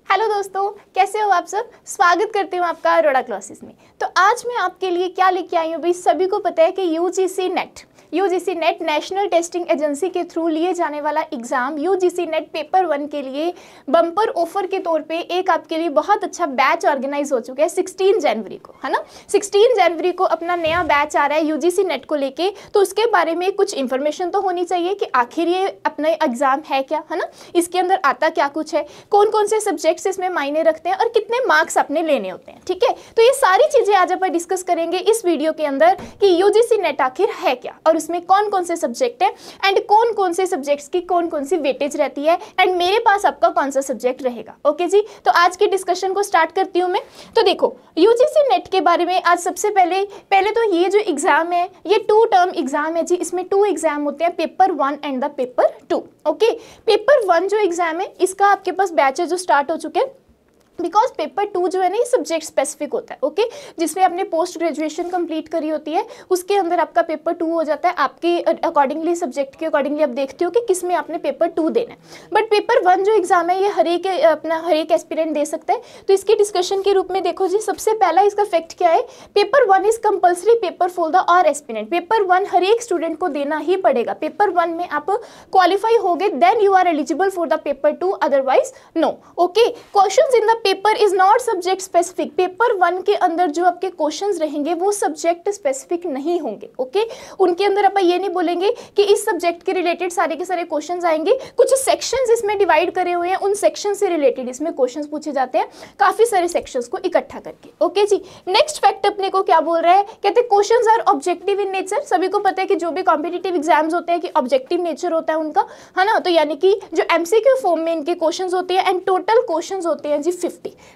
Hello दोस्तों, कैसे हो आप सब। स्वागत करती हूँ आपका अरोड़ा क्लासेस में। तो आज मैं आपके लिए क्या लेके आई हूँ भाई, सभी को पता है कि UGC net national testing agency के थ्रू लिए जाने वाला एग्जाम यूजीसी नेट पेपर 1 के लिए बम्पर ऑफर के तौर पे एक आपके लिए बहुत अच्छा बैच ऑर्गेनाइज हो चुका है 16 जनवरी को, है ना। 16 जनवरी को अपना नया बैच आ रहा है यूजीसी नेट को लेके। तो उसके बारे में कुछ इन्फॉर्मेशन तो होनी चाहिए कि आखिर ये अपना एग्जाम है क्या, है ना, इसके अंदर आता क्या कुछ है, कौन कौन से सब्जेक्ट्स इसमें मायने रखते हैं और कितने मार्क्स अपने लेने होते हैं। ठीक है, तो ये सारी चीजें आज अपन डिस्कस करेंगे इस वीडियो के अंदर कि यूजीसी नेट आखिर है क्या और उसमें कौन कौन से सब्जेक्ट है एंड कौन कौन से सब्जेक्ट्स की कौन कौन सी वेटेज रहती है एंड मेरे पास आपका कौन सा सब्जेक्ट रहेगा। ओके जी, तो आज की डिस्कशन को स्टार्ट करती हूं मैं। तो देखो, यूजीसी नेट के बारे में आज सबसे पहले तो ये जो एग्जाम है ये 2 टर्म एग्जाम है जी। इसमें 2 एग्जाम होते हैं, paper 1 and the paper 2। Okay, paper 1 जो एग्जाम है इसका आपके पास बैच है जो स्टार्ट हो चुके हैं, बिकॉज पेपर 2 जो है ना ये सब्जेक्ट स्पेसिफिक होता है। ओके, जिसमें आपने पोस्ट ग्रेजुएशन कंप्लीट करी होती है उसके अंदर आपका पेपर 2 हो जाता है। आपके अकॉर्डिंगली, सब्जेक्ट के अकॉर्डिंगली आप देखते हो कि किस में आपने पेपर 2 देना है। बट पेपर 1 जो एग्जाम है ये हर एक एस्पिरेंट दे सकता है। तो इसकी डिस्कशन के रूप में देखो जी, सबसे पहला इसका फैक्ट क्या है, paper 1 is compulsory paper for the all aspirant. Paper 1 हर एक स्टूडेंट को देना ही पड़ेगा। पेपर 1 में आप क्वालिफाई हो गए then you are eligible for the paper 2, otherwise no. Okay, questions in the paper is not subject specific. Paper 1 के अंदर जो आपके क्वेश्चंस रहेंगे वो सब्जेक्ट स्पेसिफिक नहीं होंगे। ओके, उनके अंदर आप ये नहीं बोलेंगे कि इस सब्जेक्ट के रिलेटेड सारे के सारे क्वेश्चंस आएंगे। कुछ सेक्शंस इसमें डिवाइड करे हुए हैं, उन सेक्शन से रिलेटेड इसमें क्वेश्चंस पूछे जाते हैं, काफी सारे सेक्शंस को इकट्ठा करके। ओके जी, नेक्स्ट फैक्ट अपने को क्या बोल रहा है, कहते हैं questions are objective in nature. सभी को पता है कि जो भी कॉम्पिटिटिव एग्जाम्स होते हैं कि ऑब्जेक्टिव नेचर होता है उनका, है ना। तो यानी कि जो एमसीक्यू फॉर्म में इनके क्वेश्चंस होते हैं एंड टोटल क्वेश्चंस होते हैं जी 50।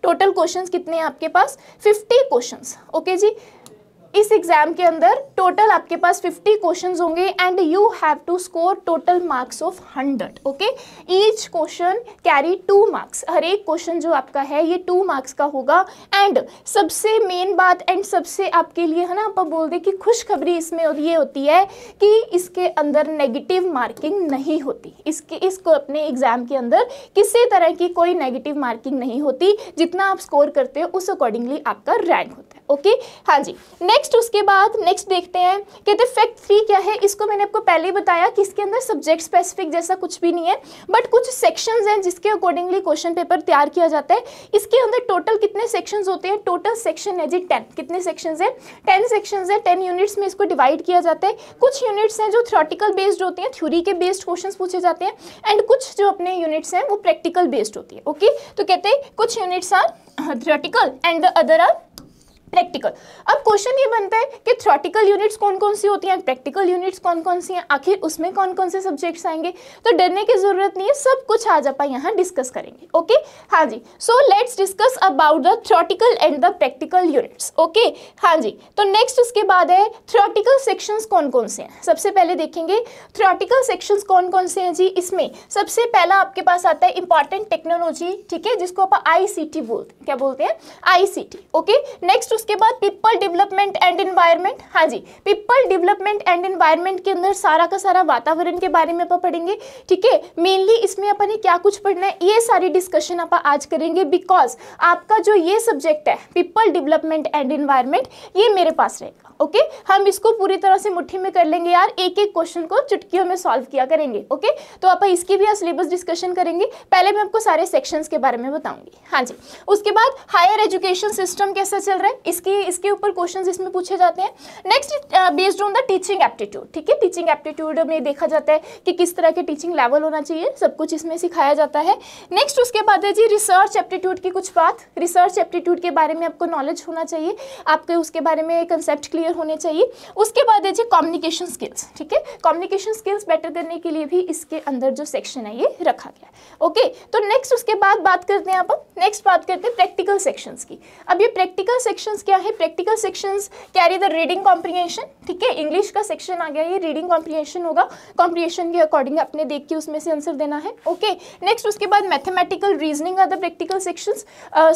टोटल क्वेश्चंस कितने हैं आपके पास, 50 क्वेश्चंस। ओके जी, इस एग्जाम के अंदर टोटल आपके पास 50 क्वेश्चंस होंगे and you have to score total marks of 100। Okay, each question carry 2 marks. हर एक क्वेश्चन जो आपका है ये 2 मार्क्स का होगा। एंड सबसे मेन बात एंड सबसे आपके लिए, है ना, आप बोल दे कि खुशखबरी इसमें ये होती है कि इसके अंदर नेगेटिव मार्किंग नहीं होती। इसको अपने एग्जाम के अंदर किसी तरह की कोई नेगेटिव मार्किंग नहीं होती। जितना आप स्कोर करते हो उस अकॉर्डिंगली आपका रैंक होता है। ओके, हाँ जी, नेक्स्ट उसके बाद नेक्स्ट देखते हैं, कहते हैं फैक्ट 3 क्या है। इसको मैंने आपको पहले ही बताया कि इसके अंदर सब्जेक्ट स्पेसिफिक जैसा कुछ भी नहीं है, बट कुछ सेक्शंस हैं जिसके अकॉर्डिंगली क्वेश्चन पेपर तैयार किया जाता है। इसके अंदर टोटल कितने सेक्शंस होते हैं, टोटल सेक्शन है जी 10। कितने सेक्शंस हैं, 10 सेक्शंस है। 10 यूनिट्स में इसको डिवाइड किया जाता है। कुछ यूनिट्स हैं जो थ्योरेटिकल बेस्ड होते हैं, थ्योरी के बेस्ड क्वेश्चंस पूछे जाते हैं, एंड कुछ जो अपने यूनिट्स हैं वो प्रैक्टिकल बेस्ड होती है। ओके, तो कहते हैं कुछ units are theoretical and the other are practical. अब क्वेश्चन ये बनता है कि थ्योरेटिकल यूनिट्स कौन कौन सी होती हैं, प्रैक्टिकल यूनिट्स कौन कौन सी हैं, आखिर उसमें कौन कौन से सब्जेक्ट्स आएंगे। तो डरने की जरूरत नहीं है, सब कुछ आज आप यहाँ डिस्कस करेंगे। ओके, हाँ जी, so let's discuss about the theoretical and the practical units. Okay, हाँ जी, तो नेक्स्ट उसके बाद है थ्योरेटिकल सेक्शंस कौन कौन से हैं। सबसे पहले देखेंगे थ्योरेटिकल सेक्शंस कौन कौन से हैं जी। इसमें सबसे पहला आपके पास आता है इंपॉर्टेंट टेक्नोलॉजी, ठीक है, जिसको आप आईसीटी बोलते हैं। क्या बोलते हैं, आईसीटी। ओके, नेक्स्ट उसके बाद पीपल डेवलपमेंट एंड एनवायरनमेंट। हाँ जी, पीपल डेवलपमेंट एंड एनवायरनमेंट के अंदर सारा का सारा वातावरण के बारे में अपन पढ़ेंगे। ठीक है, मेनली इसमें अपन ने क्या कुछ पढ़ना है ये सारी डिस्कशन अपन आज करेंगे, बिकॉज आपका जो ये सब्जेक्ट है पीपल डेवलपमेंट एंड एनवायरनमेंट ये मेरे पास रहेगा। ओके, हम इसको पूरी तरह से मुट्ठी में कर लेंगे यार, एक एक क्वेश्चन को चुटकियों में सॉल्व किया करेंगे। ओके, तो अपन इसकी भी सिलेबस डिस्कशन करेंगे। पहले मैं आपको सारे सेक्शंस के बारे में बताऊंगी। हाँ जी, उसके बाद हायर एजुकेशन सिस्टम कैसा चल रहा है इसके ऊपर क्वेश्चंस इसमें पूछे जाते हैं। Next based on the teaching aptitude. ठीक है, टीचिंग एप्टीट्यूड में देखा जाता है कि किस तरह के टीचिंग लेवल होना चाहिए, सब कुछ इसमें सिखाया जाता है। नेक्स्ट उसके बाद है जी रिसर्च एप्टीट्यूड की कुछ बात। रिसर्च एप्टीट्यूड के बारे में आपको नॉलेज होना चाहिए, आपके उसके बारे में कंसेप्ट क्लियर होने चाहिए। उसके बाद है जी कम्युनिकेशन स्किल्स। ठीक है, कम्युनिकेशन स्किल्स बेटर करने के लिए भी इसके अंदर जो सेक्शन है ये रखा गया है। ओके, तो नेक्स्ट उसके बाद बात करते हैं नेक्स्ट बात करते हैं प्रैक्टिकल सेक्शंस की। अब ये प्रैक्टिकल सेक्शन सेक्शंस क्या है, practical sections carry the reading comprehension, ठीक है, इंग्लिश का सेक्शन आ गया, ये रीडिंग कॉम्प्रिहेंशन होगा, कॉम्प्रिहेंशन के अकॉर्डिंग अपने देख के उसमें से आंसर देना है। ओके, नेक्स्ट उसके बाद mathematical reasoning are the practical sections,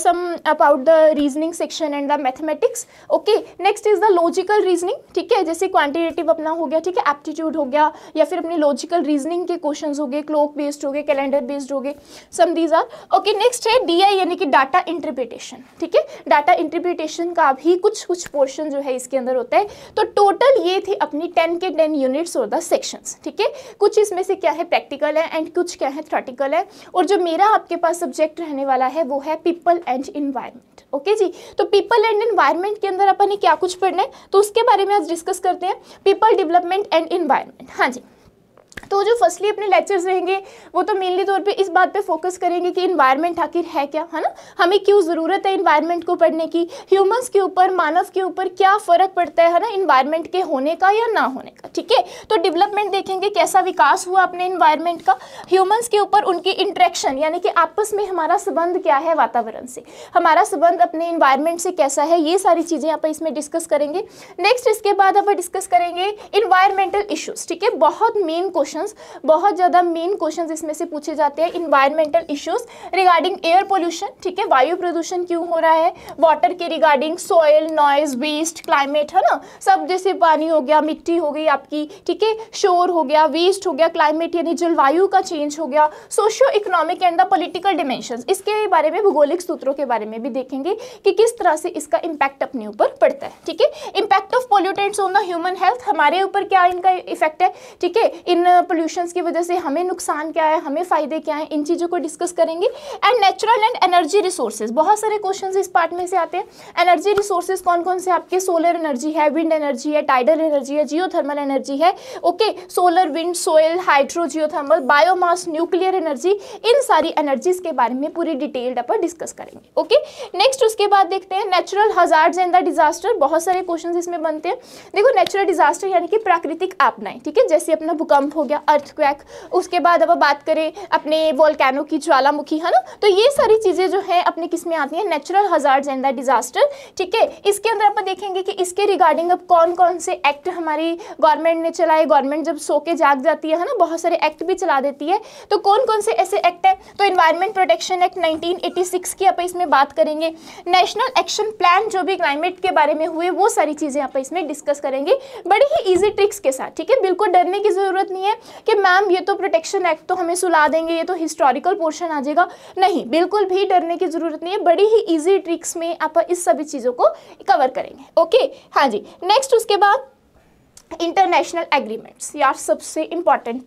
some about the reasoning section and the mathematics. Okay, next is the logical reasoning, ठीक है, जैसे क्वांटिटेटिव अपना हो गया, ठीक है, एप्टीट्यूड हो गया, या फिर अपनी लॉजिकल रीजनिंग के क्वेश्चंस हो गए, क्लॉक बेस्ड हो गए, कैलेंडर बेस्ड हो गए, some these are. Okay, next है डीआई यानी कि डाटा इंटरप्रिटेशन, ठीक है, डाटा इंटरप्रिटेशन का भी कुछ पोर्शन जो है इसके अंदर होता है। तो टोटल ये थी अपनी 10 के 10 यूनिट्स और द सेक्शंस, ठीक है, कुछ इसमें से क्या है प्रैक्टिकल है एंड कुछ क्या है थ्योरेटिकल है, और जो मेरा आपके पास सब्जेक्ट रहने वाला है वो है पीपल एंड इन्वायरमेंट। ओके जी, तो पीपल एंड एनवायरनमेंट के अंदर अपन ने क्या कुछ पढ़ना है तो उसके बारे में आज डिस्कस करते हैं, पीपल, डेवलपमेंट एंड एनवायरनमेंट। हाँ जी, तो जो फर्स्टली अपने लेक्चर्स रहेंगे वो तो मेनली तौर पे इस बात पे फोकस करेंगे कि इन्वायरमेंट आखिर है क्या, है ना, हमें क्यों ज़रूरत है इन्वायरमेंट को पढ़ने की, ह्यूमंस के ऊपर, मानव के ऊपर क्या फ़र्क पड़ता है ना इन्वायरमेंट के होने का या ना होने का, ठीक है। तो डेवलपमेंट देखेंगे कैसा विकास हुआ अपने इन्वायरमेंट का, ह्यूमंस के ऊपर उनकी इंटरेक्शन यानी कि आपस में हमारा संबंध क्या है वातावरण से, हमारा संबंध अपने इन्वायरमेंट से कैसा है, ये सारी चीज़ें आप इसमें डिस्कस करेंगे। नेक्स्ट इसके बाद आप डिस्कस करेंगे इन्वायरमेंटल इशूज़, ठीक है, बहुत मेन बहुत ज़्यादा मेन क्वेश्चंस इसमें से पूछे जाते हैं, environmental issues regarding air pollution, ठीक है, वायु प्रदूषण क्यों हो रहा है, वाटर के regarding, soil, noise, waste, climate, है ना, सब जैसे पानी हो गया, मिट्टी हो गई आपकी, ठीक है, शोर हो गया, वेस्ट हो गया, क्लाइमेट यानी जलवायु का चेंज हो गया, socio economic and the political dimensions, इसके बारे में भूगोलिक सूत्रों के बारे में भी देखेंगे कि किस तरह से इसका इम्पैक्ट अपने ऊपर पड़ता है, ठीक है, impact of pollutants on the human health, हमारे ऊपर क्या इनका इफेक्ट है, ठीक है, इन पोल्यूशंस की वजह से हमें नुकसान क्या है, हमें फायदे क्या हैं, इन चीज़ों को डिस्कस करेंगे। And natural and energy resources, बहुत सारे क्वेश्चंस इस पार्ट में से आते हैं। एनर्जी रिसोर्सेज कौन कौन से आपके, सोलर एनर्जी है, विंड एनर्जी है, टाइडल एनर्जी है, जियोथर्मल एनर्जी है, okay, solar, wind, soil, hydro, geothermal, biomass, nuclear energy, इन सारी एनर्जीज के बारे में पूरी डिटेल्ड अपन डिस्कस करेंगे। ओके, नेक्स्ट उसके बाद देखते हैं natural hazards and the disaster, बहुत सारे क्वेश्चन इसमें बनते हैं। देखो नेचुरल डिजास्टर यानी कि प्राकृतिक आपदाएं, ठीक है, जैसे अपना भूकंप हो गया, अर्थक्वेक, उसके बाद अब बात करें अपने वोल्केनो की ज्वालामुखी, है ना, तो ये सारी चीज़ें जो है अपने किस में आती हैं, natural hazards and the disaster, ठीक है। इसके अंदर अपन देखेंगे कि इसके रिगार्डिंग अब कौन कौन से एक्ट हमारी गवर्नमेंट ने चलाए, गवर्नमेंट जब सो के जाग जाती है ना, बहुत सारे एक्ट भी चला देती है, तो कौन कौन से ऐसे एक्ट है, तो इन्वायरमेंट प्रोटेक्शन एक्ट 1986 की अपन इसमें बात करेंगे, नेशनल एक्शन प्लान जो भी क्लाइमेट के बारे में हुए वो सारी चीज़ें अपन इसमें डिस्कस करेंगे बड़ी ही ईजी ट्रिक्स के साथ, ठीक है, बिल्कुल डरने की जरूरत नहीं है कि मैम ये तो प्रोटेक्शन एक्ट तो हमें सुला देंगे, ये तो हिस्टोरिकल पोर्शन आ जाएगा, नहीं, बिल्कुल भी डरने की जरूरत नहीं है, बड़ी ही इजी ट्रिक्स में आप इस सभी चीज़ों को कवर करेंगे। ओके, हाँ जी, नेक्स्ट उसके बाद इंटरनेशनल एग्रीमेंट्स, यार सबसे इंपॉर्टेंट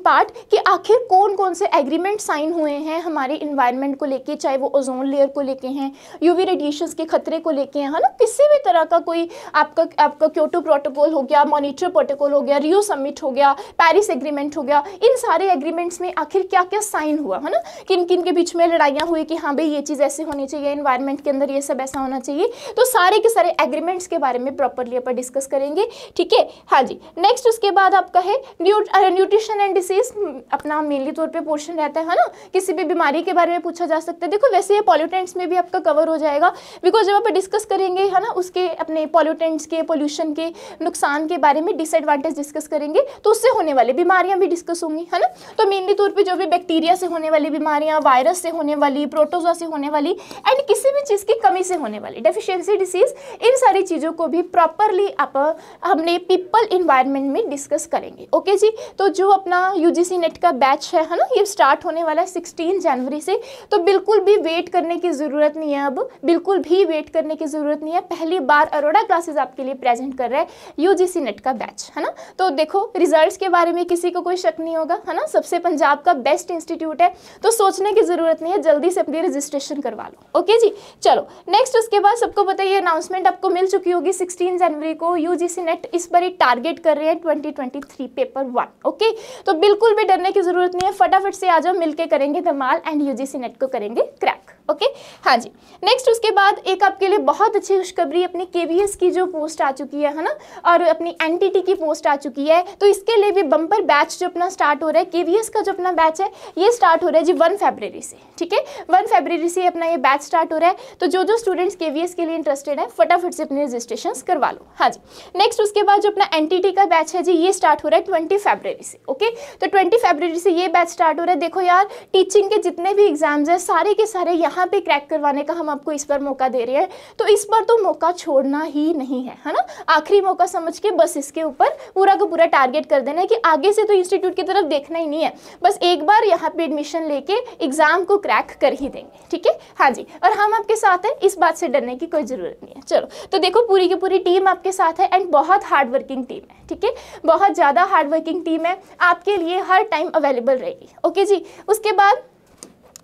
पार्ट कि आखिर कौन कौन से एग्रीमेंट साइन हुए हैं हमारे इन्वायरमेंट को लेके, चाहे वो ओजोन लेयर को लेके हैं, यूवी रेडिएशंस के खतरे को लेके हैं, है ना, किसी भी तरह का कोई आपका क्योटो प्रोटोकॉल हो गया, मॉनिटर प्रोटोकॉल हो गया, रियो समिट हो गया, पेरिस एग्रीमेंट हो गया, इन सारे एग्रीमेंट्स में आखिर क्या क्या साइन हुआ, है ना, किन किन के बीच में लड़ाइयाँ हुई कि हाँ भाई ये चीज़ ऐसे होनी चाहिए, इन्वायरमेंट के अंदर ये सब ऐसा होना चाहिए, तो सारे के सारे एग्रीमेंट्स के बारे में प्रॉपरली अपन डिस्कस करेंगे, ठीक है। हाँ जी, नेक्स्ट उसके बाद आपका है न्यूट्रिशन एंड डिसीज, अपना मेनली तौर पे पोर्शन रहता है ना, किसी भी बीमारी के बारे में पूछा जा सकता है। देखो वैसे ये पॉल्यूटेंट्स में भी आपका कवर हो जाएगा, बिकॉज जब आप डिस्कस करेंगे है ना उसके अपने पॉल्यूटेंट्स के, पोल्यूशन के नुकसान के बारे में, डिसएडवांटेज डिस्कस करेंगे, तो उससे होने वाली बीमारियां भी डिस्कस होंगी, है ना, तो मेनली तौर पर जो भी बैक्टीरिया से होने वाली बीमारियां, वायरस से होने वाली, प्रोटोजोआ से होने वाली, एंड किसी भी चीज़ की कमी से होने वाली डेफिशिएंसी डिसीज, इन सारी चीज़ों को भी प्रॉपरली आप हमने पीपल इन्वायरमेंट में डिस्कस करेंगे। ओके जी, तो जो अपना यूजीसी नेट का बैच है ना, ये स्टार्ट होने वाला है 16 जनवरी से, तो बिल्कुल भी वेट करने की ज़रूरत नहीं है, अब बिल्कुल भी वेट करने की ज़रूरत नहीं है, पहली बार अरोड़ा क्लासेस आपके लिए प्रेजेंट कर रहा है यूजीसी नेट का बैच, है ना, तो देखो रिजल्ट्स के बारे में किसी को कोई शक नहीं होगा, है ना, सबसे पंजाब का बेस्ट इंस्टीट्यूट है, तो सोचने की ज़रूरत नहीं है, जल्दी से अपनी रजिस्ट्रेशन करवा लो। ओके जी, चलो नेक्स्ट उसके बाद सबको पता है ये अनाउंसमेंट आपको मिल चुकी होगी 16 जनवरी को, यूजीसी नेट इस बार टारगेट कर रहे हैं 2023 पेपर 1। ओके, तो बिल्कुल भी डरने की जरूरत नहीं है, फटाफट से आ जाओ, मिलके करेंगे धमाल एंड यूजीसी नेट को करेंगे क्रैक। ओके हाँ जी। नेक्स्ट उसके बाद एक आपके लिए बहुत अच्छी खुशखबरी, अपनी KVS की जो पोस्ट आ चुकी है ना, और अपनी NTT की पोस्ट आ चुकी है, तो इसके लिए भी बम्पर बैच जो अपना स्टार्ट हो रहा है, KVS का जो अपना बैच है ये स्टार्ट हो रहा है जी 1 फरवरी से, ठीक है। 1 फरवरी से अपना ये बैच स्टार्ट हो रहा है। तो जो स्टूडेंट्स KVS के लिए इंटरेस्टेड है फटाफट से अपने रजिस्ट्रेशन करवा लो। हाँ जी। नेक्स्ट उसके बाद जो अपना NTT का बैच है जी ये स्टार्ट हो रहा है 20 फरवरी से, ओके। तो 20 फरवरी से ये बैच स्टार्ट हो रहा है। देखो यार, टीचिंग के जितने भी एग्जाम्स हैं सारे के सारे यहाँ पे क्रैक करवाने का हम आपको इस बार मौका दे रहे हैं, तो इस बार तो मौका छोड़ना ही नहीं है ना। आखिरी मौका समझ के बस इसके ऊपर पूरा का पूरा टारगेट कर देना है कि आगे से तो इंस्टीट्यूट की तरफ देखना ही नहीं है, बस एक बार यहाँ पे एडमिशन लेके एग्जाम को क्रैक कर ही देंगे, ठीक है। हाँ जी, और हम आपके साथ हैं, इस बात से डरने की कोई जरूरत नहीं है। चलो, तो देखो पूरी की पूरी टीम आपके साथ है एंड बहुत हार्ड वर्किंग टीम है, ठीक है। बहुत ज़्यादा हार्ड वर्किंग टीम है, आपके लिए हर टाइम अवेलेबल रहेगी, ओके जी। उसके बाद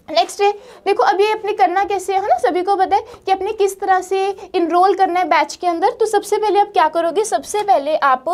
नेक्स्ट है, देखो अब ये अपने करना कैसे है ना, सभी को पता है कि अपने किस तरह से इनरोल करना है बैच के अंदर। तो सबसे पहले आप क्या करोगे, सबसे पहले आप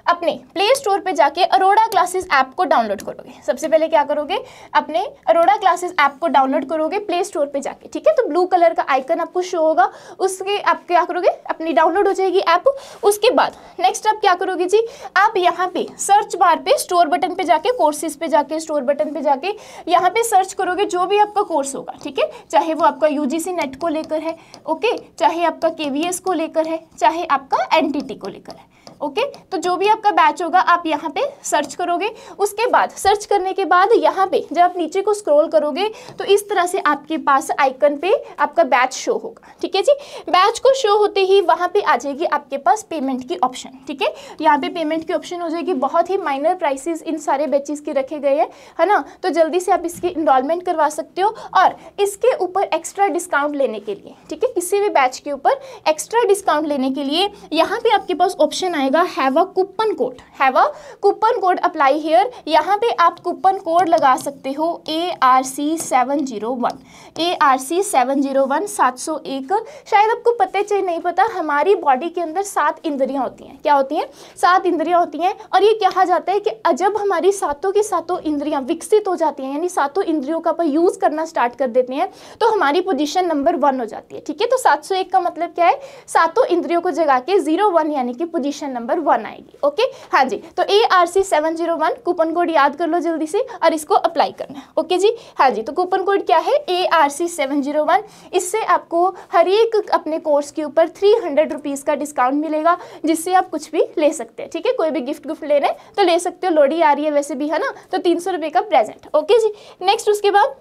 अपने प्ले स्टोर पे जाके अरोड़ा क्लासेस ऐप को डाउनलोड करोगे। सबसे पहले क्या करोगे, अपने अरोड़ा क्लासेस ऐप को डाउनलोड करोगे प्ले स्टोर पे जाके, ठीक है। तो ब्लू कलर का आइकन आपको शो होगा, उसके आप क्या करोगे, अपनी डाउनलोड हो जाएगी ऐप। उसके बाद नेक्स्ट आप क्या करोगे जी, आप यहाँ पे सर्च बार पे स्टोर बटन पे जाके, कोर्सेज पे जाके, स्टोर बटन पे जाके यहाँ पे सर्च करोगे जो भी आपका कोर्स होगा, ठीक है। चाहे वो आपका UGC नेट को लेकर है, ओके, चाहे आपका KVS को लेकर है, चाहे आपका NTT को लेकर है, ओके। तो जो भी आपका बैच होगा आप यहाँ पे सर्च करोगे। उसके बाद सर्च करने के बाद यहाँ पे जब आप नीचे को स्क्रॉल करोगे तो इस तरह से आपके पास आइकन पे आपका बैच शो होगा, ठीक है जी। बैच को शो होते ही वहाँ पे आ जाएगी आपके पास पेमेंट की ऑप्शन, ठीक है। यहाँ पे पेमेंट की ऑप्शन हो जाएगी, बहुत ही माइनर प्राइसेस इन सारे बैचेस के रखे गए हैं, है ना। तो जल्दी से आप इसकी इनरोलमेंट करवा सकते हो और इसके ऊपर एक्स्ट्रा डिस्काउंट लेने के लिए, ठीक है, किसी भी बैच के ऊपर एक्स्ट्रा डिस्काउंट लेने के लिए यहाँ पे आपके पास ऑप्शन आएगा have a coupon code, have a coupon code apply here. यहाँ पे आप कूपन कोड लगा सकते हो ARC701, ARC701 701। शायद आपको पता है चाहे नहीं पता, हमारी बॉडी के अंदर 7 इंद्रियां होती हैं। क्या होती हैं? 7 इंद्रियां होती हैं। और ये कहा जाता है कि जब हमारी सातों की सातों इंद्रियां विकसित हो जाती हैं, यानी सातों इंद्रियों का अपन यूज करना स्टार्ट कर देते हैं, तो हमारी पोजीशन नंबर 1 हो जाती है, ठीक है। तो 701 का मतलब क्या है, सातों इंद्रियों को जगा के 01 यानी कि पोजीशन नंबर 1 आएगी, ओके। हाँ जी, तो ARC701 कूपन कोड याद कर लो जल्दी से और इसको अप्लाई करना है, ओके जी। हाँ जी, तो कूपन कोड क्या है, ARC701। इससे आपको हर एक अपने कोर्स के ऊपर 300 रुपीज़ का डिस्काउंट मिलेगा, जिससे आप कुछ भी ले सकते हैं, ठीक है। कोई भी गिफ्ट ले रहे हैं तो ले सकते हो, लोहड़ी आ रही है वैसे भी, है ना, तो 300 रुपये का प्रेजेंट, ओके जी। नेक्स्ट उसके बाद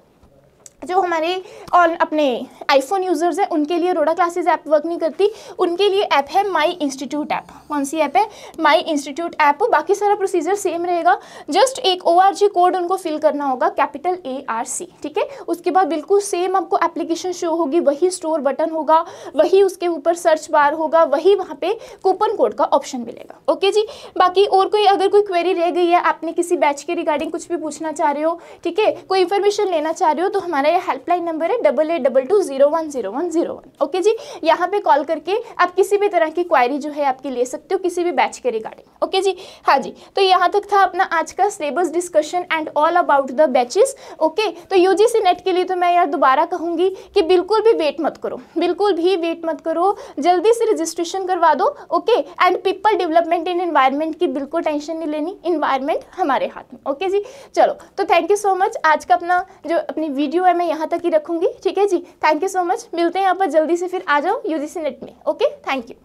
जो हमारे ऑन अपने आईफोन यूज़र्स हैं उनके लिए अरोड़ा क्लासेस ऐप वर्क नहीं करती, उनके लिए ऐप है माई इंस्टीट्यूट ऐप। कौन सी ऐप है? माई इंस्टीट्यूट ऐप। बाकी सारा प्रोसीजर सेम रहेगा, जस्ट एक ORG कोड उनको फिल करना होगा, कैपिटल ARC, ठीक है। उसके बाद बिल्कुल सेम आपको एप्लीकेशन शो होगी, वही स्टोर बटन होगा, वही उसके ऊपर सर्च बार होगा, वही वहाँ पे कूपन कोड का ऑप्शन मिलेगा, ओके जी। बाकी और कोई अगर कोई क्वेरी रह गई है, आपने किसी बैच के रिगार्डिंग कुछ भी पूछना चाह रहे हो, ठीक है, कोई इन्फॉर्मेशन लेना चाह रहे हो, तो हमारा हेल्पलाइन नंबर है 8822010101, ओके जी। यहाँ पे कॉल करके आप किसी भी तरह की क्वायरी जो है आपकी ले सकते हो, किसी भी बैच के रिगार्डिंग, ओके जी। हाँ जी, तो यहाँ तक था अपना आज का syllabus discussion and all about the batches, okay. तो UGC नेट के लिए तो मैं यार दोबारा कहूँगी कि बिल्कुल भी वेट मत करो, बिल्कुल भी वेट मत करो, जल्दी से रजिस्ट्रेशन करवा दो, okay. And people development in environment की बिल्कुल टेंशन नहीं लेनी, एनवायरनमेंट हमारे हाथ में, ओके जी। चलो, तो थैंक यू सो मच। आज का अपना जो अपनी वीडियो है मैं यहाँ तक ही रखूंगी, ठीक है जी। थैंक यू सो मच, मिलते हैं यहाँ पर जल्दी से, फिर आ जाओ UGC नेट में, ओके। Thank you.